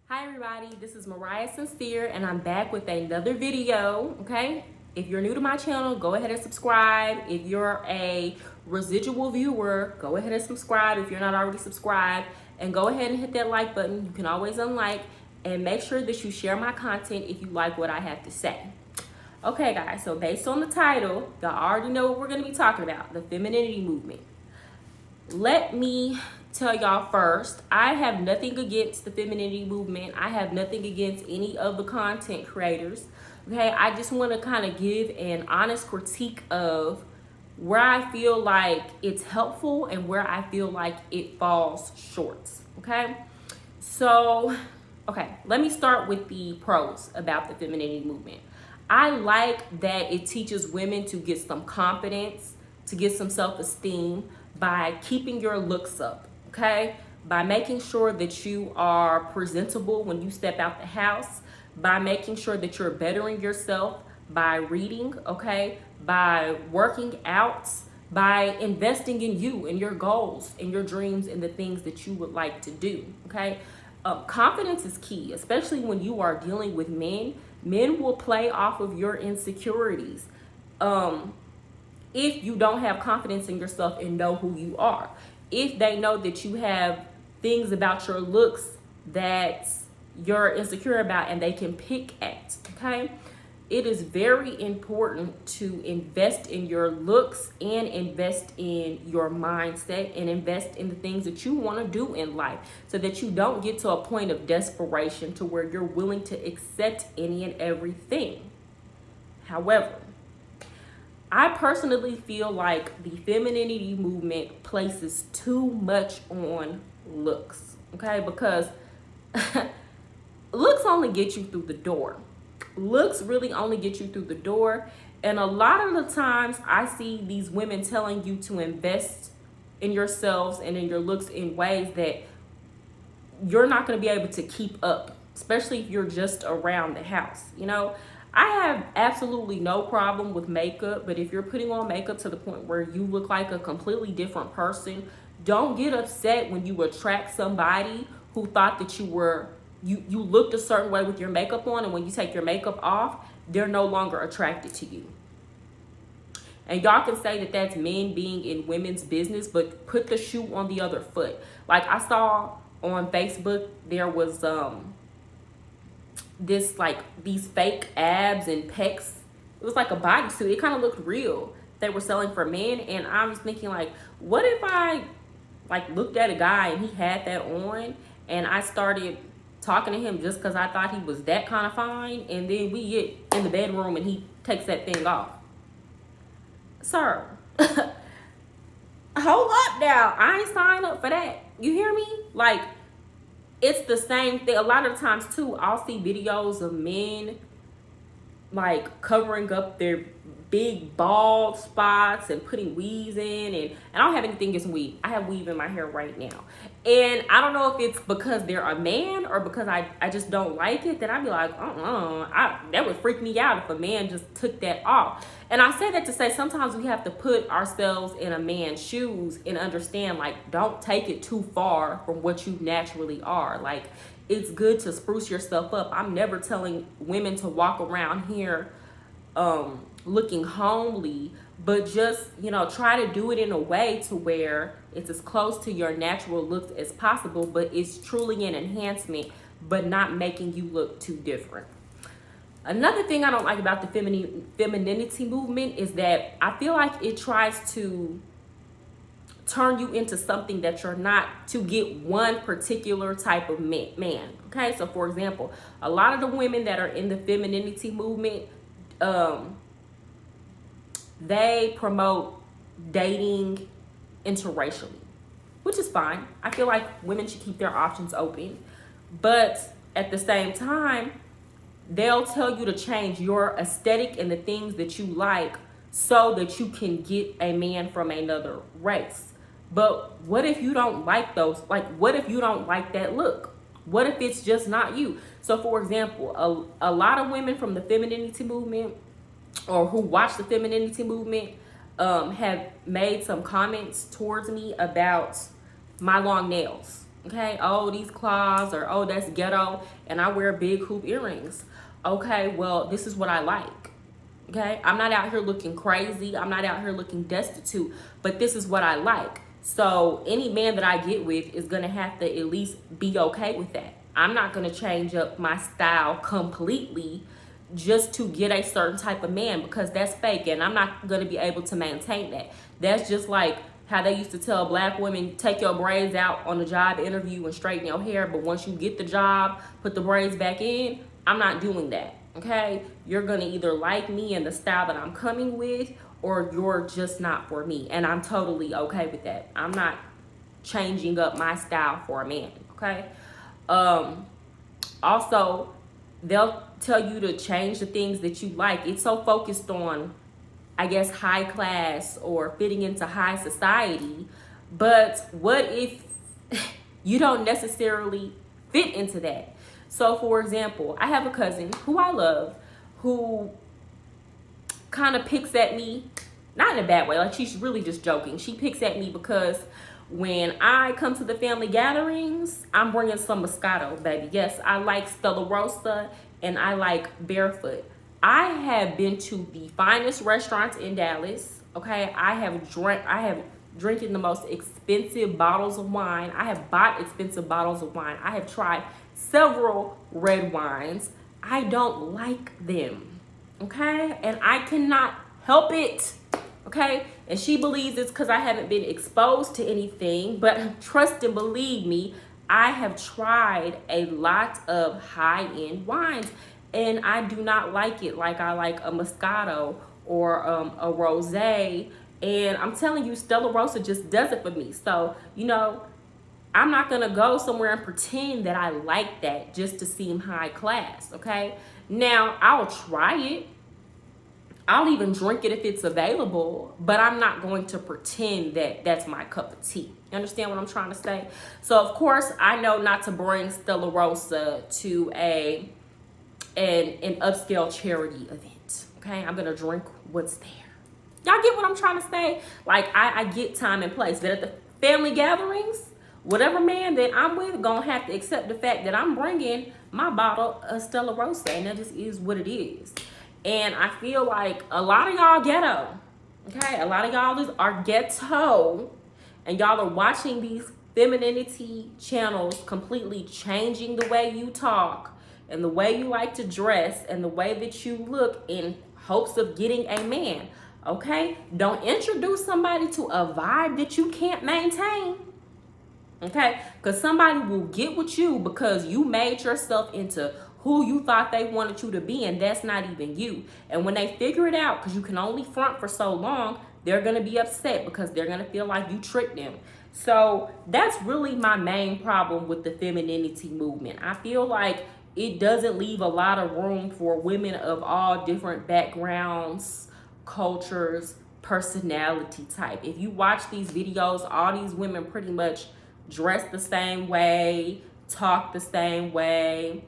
Hi everybody, this is Mariah Sincere and I'm back with another video, okay? If you're new to my channel, go ahead and subscribe. If you're a residual viewer, go ahead and subscribe if you're not already subscribed. And go ahead and hit that like button. You can always unlike. And make sure that you share my content if you like what I have to say. Okay guys, so based on the title, y'all already know what we're going to be talking about, the femininity movement. Let me tell y'all first, I have nothing against the femininity movement. I have nothing against any of the content creators. Okay, I just want to kind of give an honest critique of where I feel like it's helpful and where I feel like it falls short. Okay, so let me start with the pros about the femininity movement. I like that it teaches women to get some confidence, to get some self-esteem by keeping your looks up, okay? By making sure that you are presentable when you step out the house, by making sure that you're bettering yourself by reading, okay? By working out, by investing in you and your goals and your dreams and the things that you would like to do, okay? Confidence is key, especially when you are dealing with men. Men will play off of your insecurities if you don't have confidence in yourself and know who you are. If they know that you have things about your looks that you're insecure about and they can pick at, okay? It is very important to invest in your looks and invest in your mindset and invest in the things that you want to do in life so that you don't get to a point of desperation to where you're willing to accept any and everything. However, I personally feel like the femininity movement places too much on looks, okay? Because looks only get you through the door. Looks really only get you through the door. And a lot of the times I see these women telling you to invest in yourselves and in your looks in ways that you're not going to be able to keep up, especially if you're just around the house. You know, I have absolutely no problem with makeup, but if you're putting on makeup to the point where you look like a completely different person, don't get upset when you attract somebody who thought that you looked a certain way with your makeup on, and when you take your makeup off, they're no longer attracted to you. And y'all can say that that's men being in women's business, but put the shoe on the other foot. Like I saw on Facebook, there was these fake abs and pecs. It was like a bodysuit. It kind of looked real. They were selling for men, and I was thinking, like, what if I looked at a guy and he had that on, and I started talking to him just because I thought he was that kind of fine, and then we get in the bedroom and he takes that thing off. Sir, hold up now. I ain't signed up for that. You hear me? Like, it's the same thing. A lot of times too, I'll see videos of men like covering up their big bald spots and putting weaves in, and I don't have anything against weave. I have weave in my hair right now, and I don't know if it's because they're a man or because I just don't like it, that I'd be like, that would freak me out if a man just took that off. And I say that to say sometimes we have to put ourselves in a man's shoes and understand, like, don't take it too far from what you naturally are. Like, it's good to spruce yourself up. I'm never telling women to walk around here looking homely, but just, you know, try to do it in a way to where it's as close to your natural looks as possible, but it's truly an enhancement, but not making you look too different. Another thing I don't like about the femininity movement is that I feel like it tries to turn you into something that you're not, to get one particular type of man. Okay, so for example, a lot of the women that are in the femininity movement, they promote dating interracially, which is fine. I feel like women should keep their options open, but at the same time, they'll tell you to change your aesthetic and the things that you like so that you can get a man from another race. But what if you don't like those? Like, what if you don't like that look? What if it's just not you? So for example, a lot of women from the femininity movement, or who watch the femininity movement, have made some comments towards me about my long nails. Okay, oh, these claws, or oh, that's ghetto, and I wear big hoop earrings. Okay, well, this is what I like. Okay, I'm not out here looking crazy. I'm not out here looking destitute, but this is what I like. So any man that I get with is gonna have to at least be okay with that. I'm not gonna change up my style completely just to get a certain type of man, because that's fake, and I'm not gonna be able to maintain that. That's just like how they used to tell black women, take your braids out on the job interview and straighten your hair, but once you get the job, put the braids back in. I'm not doing that. Okay, you're gonna either like me and the style that I'm coming with, or you're just not for me, and I'm totally okay with that. I'm not changing up my style for a man. Okay. Also, they'll tell you to change the things that you like. It's so focused on, I guess, high class or fitting into high society, but what if you don't necessarily fit into that? So for example, I have a cousin who I love, who kind of picks at me, not in a bad way, like she's really just joking. She picks at me because when I come to the family gatherings, I'm bringing some Moscato, baby. Yes, I like Stella Rosa and I like Barefoot. I have been to the finest restaurants in Dallas. Okay, I have drinking the most expensive bottles of wine. I have bought expensive bottles of wine. I have tried several red wines. I don't like them. Okay, and I cannot help it. Okay, and she believes it's because I haven't been exposed to anything, but trust and believe me, I have tried a lot of high-end wines, and I do not like it like I like a Moscato or a Rosé. And I'm telling you, Stella Rosa just does it for me. So, you know, I'm not gonna go somewhere and pretend that I like that just to seem high class, okay? Now, I'll try it. I'll even drink it if it's available, but I'm not going to pretend that that's my cup of tea. You understand what I'm trying to say? So, of course, I know not to bring Stella Rosa to an upscale charity event, okay? I'm gonna drink what's there. Y'all get what I'm trying to say? Like, I get time and place, but at the family gatherings, whatever man that I'm with gonna have to accept the fact that I'm bringing my bottle of Stella Rosa, and that just is what it is. And I feel like a lot of y'all ghetto, okay? A lot of y'all are ghetto, and y'all are watching these femininity channels completely changing the way you talk and the way you like to dress and the way that you look in hopes of getting a man, okay? Don't introduce somebody to a vibe that you can't maintain. Okay, because somebody will get with you because you made yourself into who you thought they wanted you to be, and that's not even you. And when they figure it out, because you can only front for so long, they're going to be upset because they're going to feel like you tricked them. So that's really my main problem with the femininity movement. I feel like it doesn't leave a lot of room for women of all different backgrounds, cultures, personality type. If you watch these videos, all these women pretty much dress the same way, talk the same way.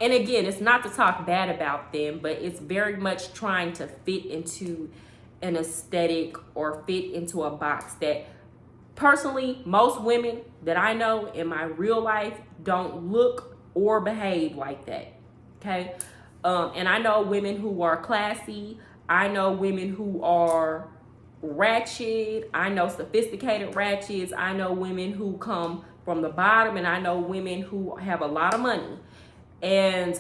And again, it's not to talk bad about them, but it's very much trying to fit into an aesthetic or fit into a box that personally, most women that I know in my real life don't look or behave like that. Okay. And I know women who are classy. I know women who are ratchet. I know sophisticated ratchets. I know women who come from the bottom, and I know women who have a lot of money, and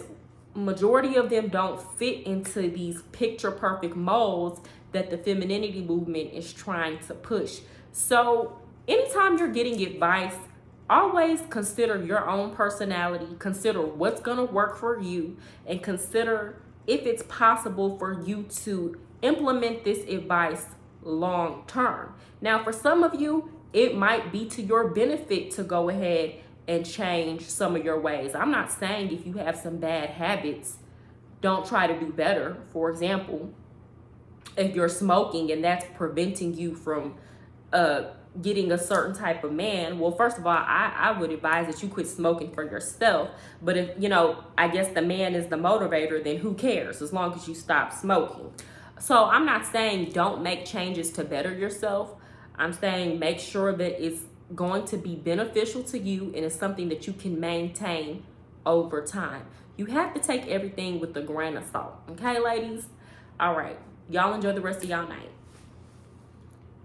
majority of them don't fit into these picture perfect molds that the femininity movement is trying to push. So anytime you're getting advice, always consider your own personality, consider what's gonna work for you, and consider if it's possible for you to implement this advice long term. Now, for some of you, it might be to your benefit to go ahead and change some of your ways. I'm not saying if you have some bad habits, don't try to do better. For example, if you're smoking and that's preventing you from getting a certain type of man, well, first of all, I would advise that you quit smoking for yourself. But if, you know, I guess the man is the motivator, then who cares as long as you stop smoking. So I'm not saying don't make changes to better yourself. I'm saying make sure that it's going to be beneficial to you and it's something that you can maintain over time. You have to take everything with a grain of salt. Okay, ladies? All right. Y'all enjoy the rest of y'all night.